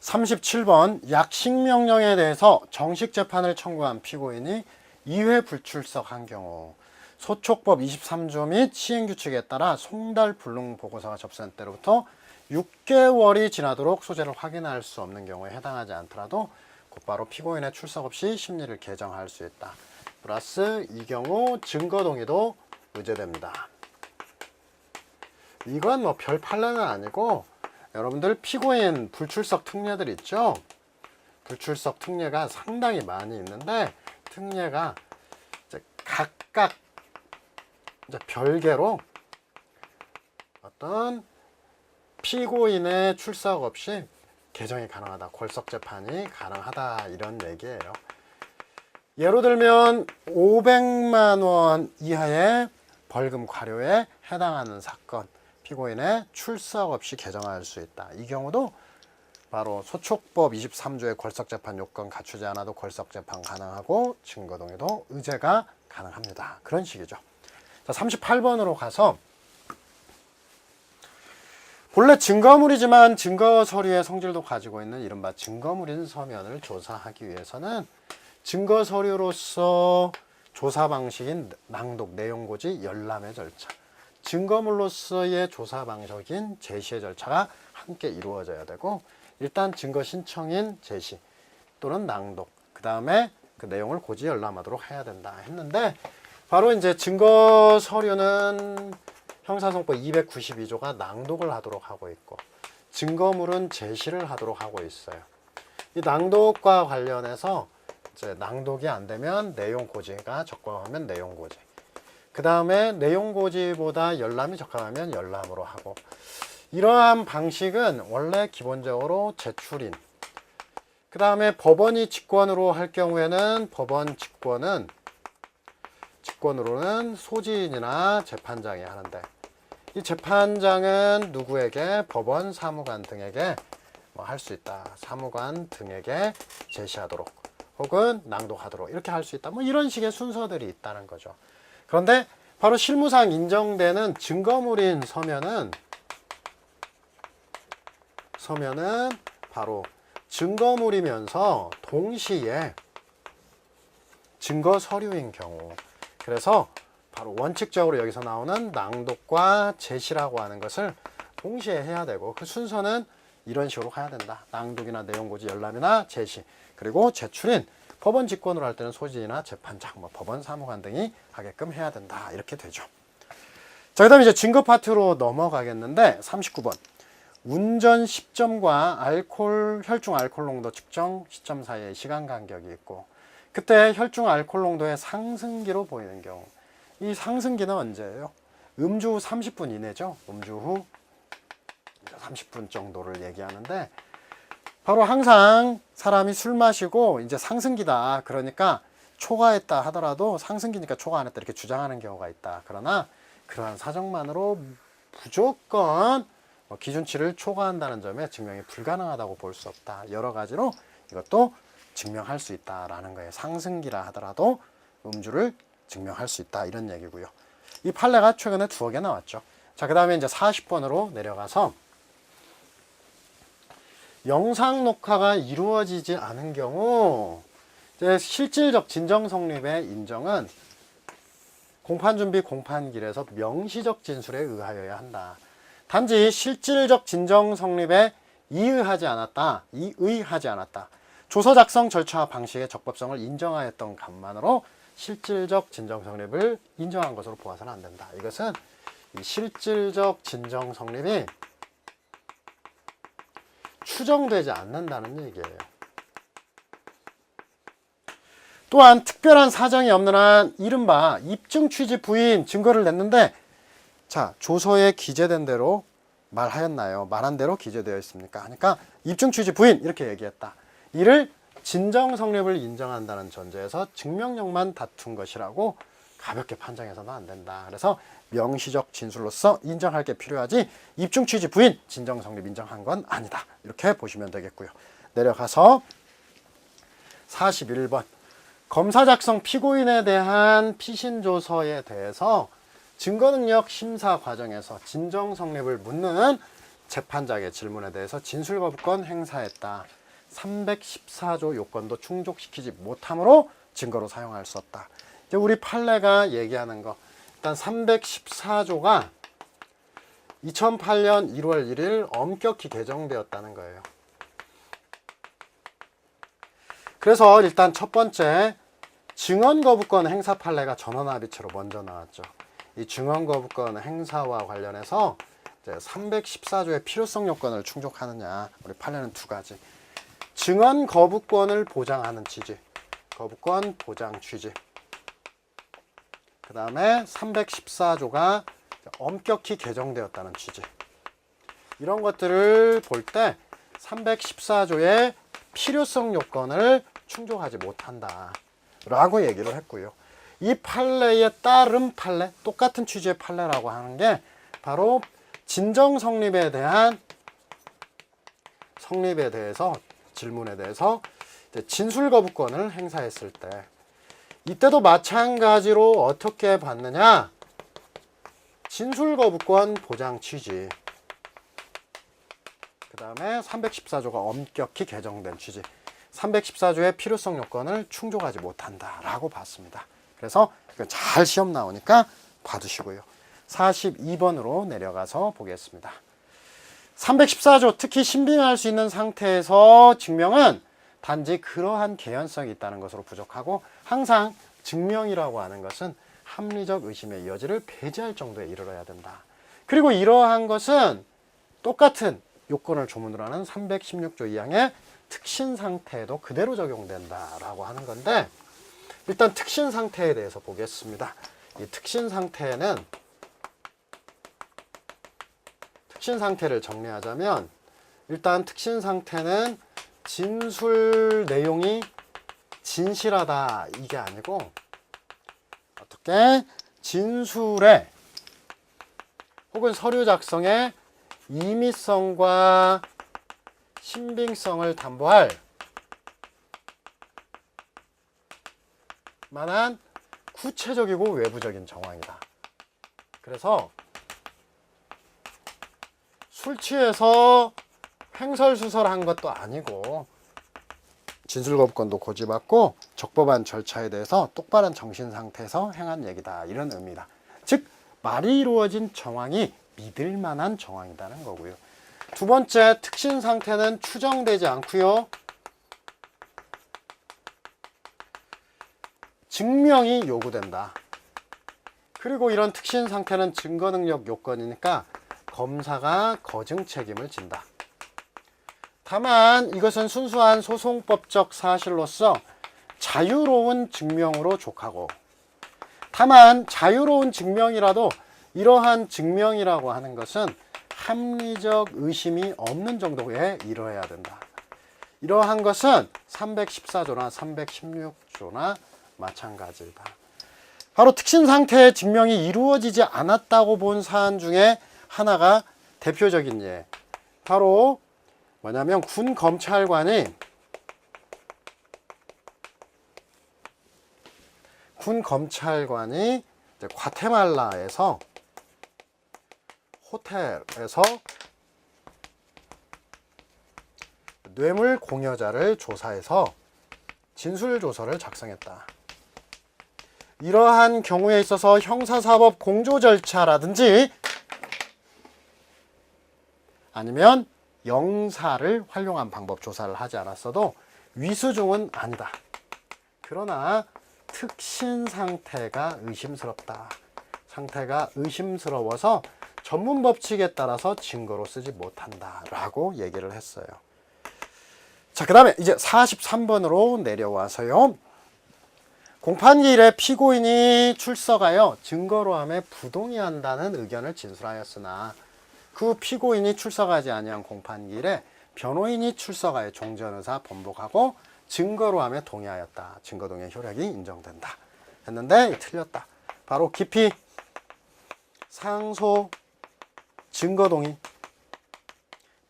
37번 약식명령에 대해서 정식 재판을 청구한 피고인이 2회 불출석한 경우 소촉법 23조 및 시행규칙에 따라 송달 불능 보고서가 접수된 때로부터 6개월이 지나도록 소재를 확인할 수 없는 경우에 해당하지 않더라도 곧바로 피고인의 출석 없이 심리를 개정할 수 있다. 플러스 이 경우 증거동의도 의제됩니다. 이건 뭐 별 판례는 아니고 여러분들 피고인 불출석 특례들 있죠? 불출석 특례가 상당히 많이 있는데 특례가 이제 각각 이제 별개로 어떤 피고인의 출석 없이 개정이 가능하다, 골석 재판이 가능하다 이런 얘기예요. 예로 들면 500만 원 이하의 벌금 과료에 해당하는 사건, 피고인의 출석 없이 개정할 수 있다. 이 경우도 바로 소촉법 23조의 골석재판 요건 갖추지 않아도 골석재판 가능하고 증거동의도 의제가 가능합니다. 그런 식이죠. 자, 38번으로 가서 본래 증거물이지만 증거 서류의 성질도 가지고 있는 이른바 증거물인 서면을 조사하기 위해서는 증거 서류로서 조사 방식인 낭독, 내용고지, 열람의 절차, 증거물로서의 조사 방식인 제시의 절차가 함께 이루어져야 되고, 일단 증거 신청인 제시 또는 낭독, 그 다음에 그 내용을 고지 열람하도록 해야 된다 했는데, 바로 이제 증거 서류는 형사소송법 292조가 낭독을 하도록 하고 있고, 증거물은 제시를 하도록 하고 있어요. 이 낭독과 관련해서 이제 낭독이 안 되면 내용 고지가 적합하면 내용 고지, 그 다음에 내용 고지보다 열람이 적합하면 열람으로 하고, 이러한 방식은 원래 기본적으로 제출인, 그 다음에 법원이 직권으로 할 경우에는 법원 직권으로는 소지인이나 재판장이 하는데, 이 재판장은 누구에게? 법원 사무관 등에게 할 수 있다. 사무관 등에게 제시하도록 혹은 낭독하도록 이렇게 할 수 있다. 뭐 이런 식의 순서들이 있다는 거죠. 그런데 바로 실무상 인정되는 증거물인 서면은 바로 증거물이면서 동시에 증거 서류인 경우, 그래서 바로 원칙적으로 여기서 나오는 낭독과 제시라고 하는 것을 동시에 해야 되고, 그 순서는 이런 식으로 가야 된다. 낭독이나 내용고지, 열람이나 제시, 그리고 제출인, 법원 직권으로 할 때는 소지인이나 재판장, 법원 사무관 등이 하게끔 해야 된다. 이렇게 되죠. 자, 그 다음에 이제 증거 파트로 넘어가겠는데, 39번. 운전 시점과 혈중 알코올 농도 측정 시점 사이의 시간 간격이 있고, 그때 혈중 알코올 농도의 상승기로 보이는 경우, 이 상승기는 언제예요? 음주 후 30분 이내죠. 음주 후 30분 정도를 얘기하는데, 바로 항상 사람이 술 마시고 이제 상승기다, 그러니까 초과했다 하더라도 상승기니까 초과 안 했다 이렇게 주장하는 경우가 있다. 그러나 그러한 사정만으로 무조건 기준치를 초과한다는 점에 증명이 불가능하다고 볼 수 없다. 여러 가지로 이것도 증명할 수 있다라는 거예요. 상승기라 하더라도 음주를 증명할 수 있다, 이런 얘기고요. 이 판례가 최근에 2개 나왔죠. 자, 그 다음에 이제 40번으로 내려가서 영상 녹화가 이루어지지 않은 경우, 이제 실질적 진정 성립의 인정은 공판준비 공판길에서 명시적 진술에 의하여야 한다. 단지 실질적 진정 성립에 이의하지 않았다. 조서 작성 절차와 방식의 적법성을 인정하였던 것만으로 실질적 진정 성립을 인정한 것으로 보아서는 안 된다. 이것은 이 실질적 진정 성립이 추정되지 않는다는 얘기예요. 또한 특별한 사정이 없는 한 이른바 입증 취지 부인 증거를 냈는데, 자, 조서에 기재된 대로 말하였나요? 말한 대로 기재되어 있습니까? 하니까 입증 취지 부인 이렇게 얘기했다. 이를 진정 성립을 인정한다는 전제에서 증명력만 다툰 것이라고 가볍게 판정해서는 안 된다. 그래서 명시적 진술로서 인정할 게 필요하지 입증 취지 부인, 진정 성립 인정한 건 아니다. 이렇게 보시면 되겠고요. 내려가서 41번. 검사 작성 피고인에 대한 피신 조서에 대해서 증거능력 심사 과정에서 진정 성립을 묻는 재판장의 질문에 대해서 진술거부권 행사했다. 314조 요건도 충족시키지 못함으로 증거로 사용할 수 없다. 이제 우리 판례가 얘기하는 거, 일단 314조가 2008년 1월 1일 엄격히 개정되었다는 거예요. 그래서 일단 첫 번째 증언거부권 행사 판례가 전원합의체로 먼저 나왔죠. 이 증언거부권 행사와 관련해서 이제 314조의 필요성 요건을 충족하느냐, 우리 판례는 두 가지. 증언거부권을 보장하는 취지, 거부권 보장 취지. 그 다음에 314조가 엄격히 개정되었다는 취지. 이런 것들을 볼 때 314조의 필요성 요건을 충족하지 못한다 라고 얘기를 했고요. 이 판례에 따른 판례, 똑같은 취지의 판례라고 하는 게 바로 진정 성립에 대한 성립에 대해서 질문에 대해서 진술 거부권을 행사했을 때, 이때도 마찬가지로 어떻게 받느냐, 진술 거부권 보장 취지, 그 다음에 314조가 엄격히 개정된 취지, 314조의 필요성 요건을 충족하지 못한다라고 봤습니다. 그래서 이거 잘 시험 나오니까 봐두시고요. 42번으로 내려가서 보겠습니다. 314조, 특히 신빙할 수 있는 상태에서 증명은 단지 그러한 개연성이 있다는 것으로 부족하고, 항상 증명이라고 하는 것은 합리적 의심의 여지를 배제할 정도에 이르러야 된다. 그리고 이러한 것은 똑같은 요건을 조문으로 하는 316조 2항의 특신 상태에도 그대로 적용된다라고 하는 건데, 일단 특신 상태에 대해서 보겠습니다. 이 특신 상태는, 특신 상태를 정리하자면, 일단 특신 상태는 진술 내용이 진실하다 이게 아니고, 어떻게 진술에 혹은 서류 작성에 임의성과 신빙성을 담보할 만한 구체적이고 외부적인 정황이다. 그래서 술 취해서 횡설수설한 것도 아니고, 진술거부권도 고지받고 적법한 절차에 대해서 똑바른 정신 상태에서 행한 얘기다, 이런 의미다. 즉 말이 이루어진 정황이 믿을 만한 정황이라는 거고요. 두 번째, 특신 상태는 추정되지 않고요, 증명이 요구된다. 그리고 이런 특신 상태는 증거 능력 요건이니까 검사가 거증 책임을 진다. 다만 이것은 순수한 소송법적 사실로서 자유로운 증명으로 족하고, 다만 자유로운 증명이라도 이러한 증명이라고 하는 것은 합리적 의심이 없는 정도에 이르러야 된다. 이러한 것은 314조나 316조나 마찬가지다. 바로 특신 상태의 증명이 이루어지지 않았다고 본 사안 중에 하나가 대표적인 예, 바로 뭐냐면 군 검찰관이 과테말라에서 호텔에서 뇌물 공여자를 조사해서 진술조서를 작성했다. 이러한 경우에 있어서 형사사법 공조 절차라든지 아니면 영사를 활용한 방법 조사를 하지 않았어도 위수중은 아니다. 그러나 특신 상태가 의심스럽다. 상태가 의심스러워서 전문 법칙에 따라서 증거로 쓰지 못한다 라고 얘기를 했어요. 자, 그 다음에 이제 43번으로 내려와서요. 공판기일에 피고인이 출석하여 증거로 함에 부동의한다는 의견을 진술하였으나 그 피고인이 출석하지 아니한 공판기일에 변호인이 출석하여 종전의사 번복하고 증거로 함에 동의하였다. 증거동의 효력이 인정된다. 했는데 틀렸다. 바로 기피, 상소, 증거동의.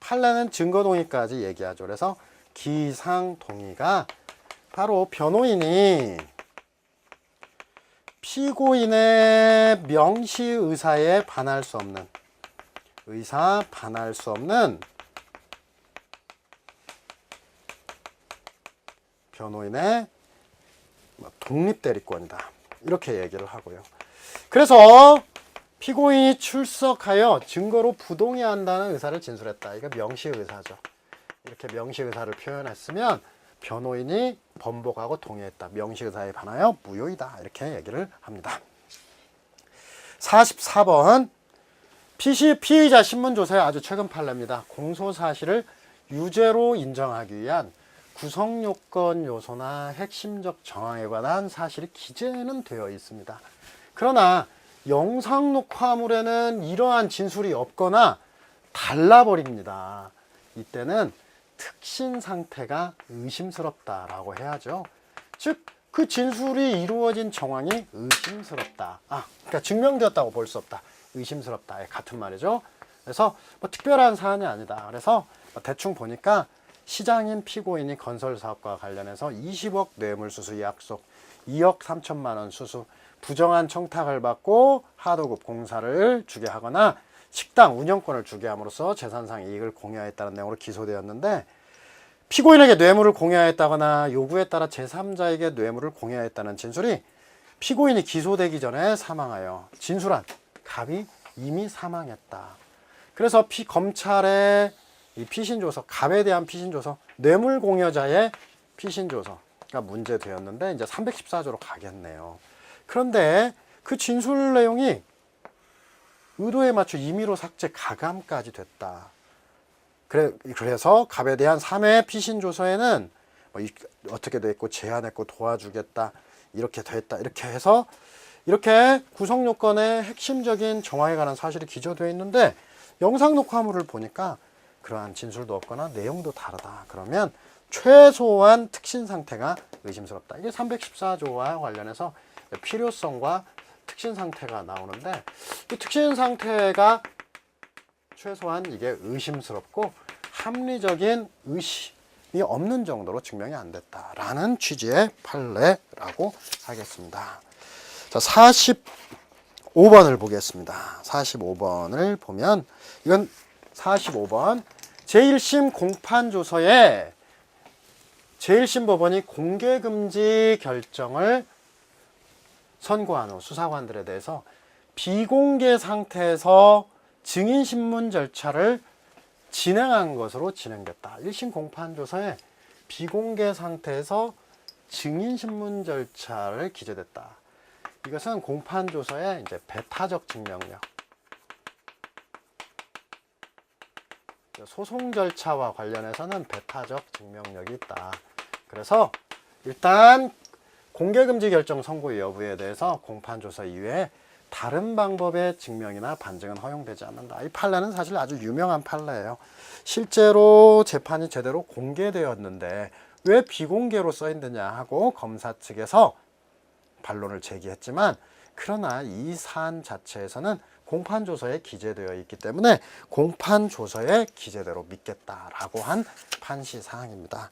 판례는 증거동의까지 얘기하죠. 그래서 기상동의가 바로 변호인이 피고인의 명시의사에 반할 수 없는, 의사 반할 수 없는 변호인의 독립대리권이다. 이렇게 얘기를 하고요. 그래서 피고인이 출석하여 증거로 부동의한다는 의사를 진술했다. 이거 명시의사죠. 이렇게 명시의사를 표현했으면 변호인이 번복하고 동의했다. 명시의사에 반하여 무효이다. 이렇게 얘기를 합니다. 44번 피의자 신문조서의 아주 최근 판례입니다. 공소사실을 유죄로 인정하기 위한 구성요건 요소나 핵심적 정황에 관한 사실이 기재는 되어 있습니다. 그러나 영상녹화물에는 이러한 진술이 없거나 달라버립니다. 이때는 특신 상태가 의심스럽다라고 해야죠. 즉, 그 진술이 이루어진 정황이 의심스럽다. 그러니까 증명되었다고 볼 수 없다. 의심스럽다. 같은 말이죠. 그래서 특별한 사안이 아니다. 그래서 대충 보니까 시장인 피고인이 건설사업과 관련해서 20억 뇌물수수 약속, 2억 3천만 원 수수, 부정한 청탁을 받고 하도급 공사를 주게 하거나 식당 운영권을 주게 함으로써 재산상 이익을 공유하였다는 내용으로 기소되었는데, 피고인에게 뇌물을 공유하였다거나 요구에 따라 제3자에게 뇌물을 공유하였다는 진술이 피고인이 기소되기 전에 사망하여 진술한 갑이 이미 사망했다. 그래서 검찰의 이 피신조서, 갑에 대한 피신조서, 뇌물 공여자의 피신조서가 문제되었는데 이제 314조로 가겠네요. 그런데 그 진술 내용이 의도에 맞춰 임의로 삭제, 가감까지 됐다. 그래서 갑에 대한 3회 피신조서에는 어떻게 됐고 제안했고 도와주겠다, 이렇게 됐다, 이렇게 해서 이렇게 구성요건의 핵심적인 정황에 관한 사실이 기재되어 있는데 영상녹화물을 보니까 그러한 진술도 없거나 내용도 다르다. 그러면 최소한 특신 상태가 의심스럽다. 이게 314조와 관련해서 필요성과 특신 상태가 나오는데, 이 특신 상태가 최소한 이게 의심스럽고 합리적인 의심이 없는 정도로 증명이 안 됐다라는 취지의 판례라고 하겠습니다. 자, 45번을 보겠습니다. 45번을 보면 이건 45번 제1심 공판조서에 제1심 법원이 공개금지 결정을 선고한 후 수사관들에 대해서 비공개 상태에서 증인신문 절차를 진행한 것으로 진행됐다. 1심 공판조서에 비공개 상태에서 증인신문 절차를 기재됐다. 이것은 공판조서의 이제 배타적 증명력, 소송 절차와 관련해서는 배타적 증명력이 있다. 그래서 일단 공개금지 결정 선고 여부에 대해서 공판조서 이외에 다른 방법의 증명이나 반증은 허용되지 않는다. 이 판례는 사실 아주 유명한 판례예요. 실제로 재판이 제대로 공개되었는데 왜 비공개로 써있느냐 하고 검사 측에서 반론을 제기했지만, 그러나 이 사안 자체에서는 공판조서에 기재되어 있기 때문에 공판조서의 기재대로 믿겠다라고 한 판시 사항입니다.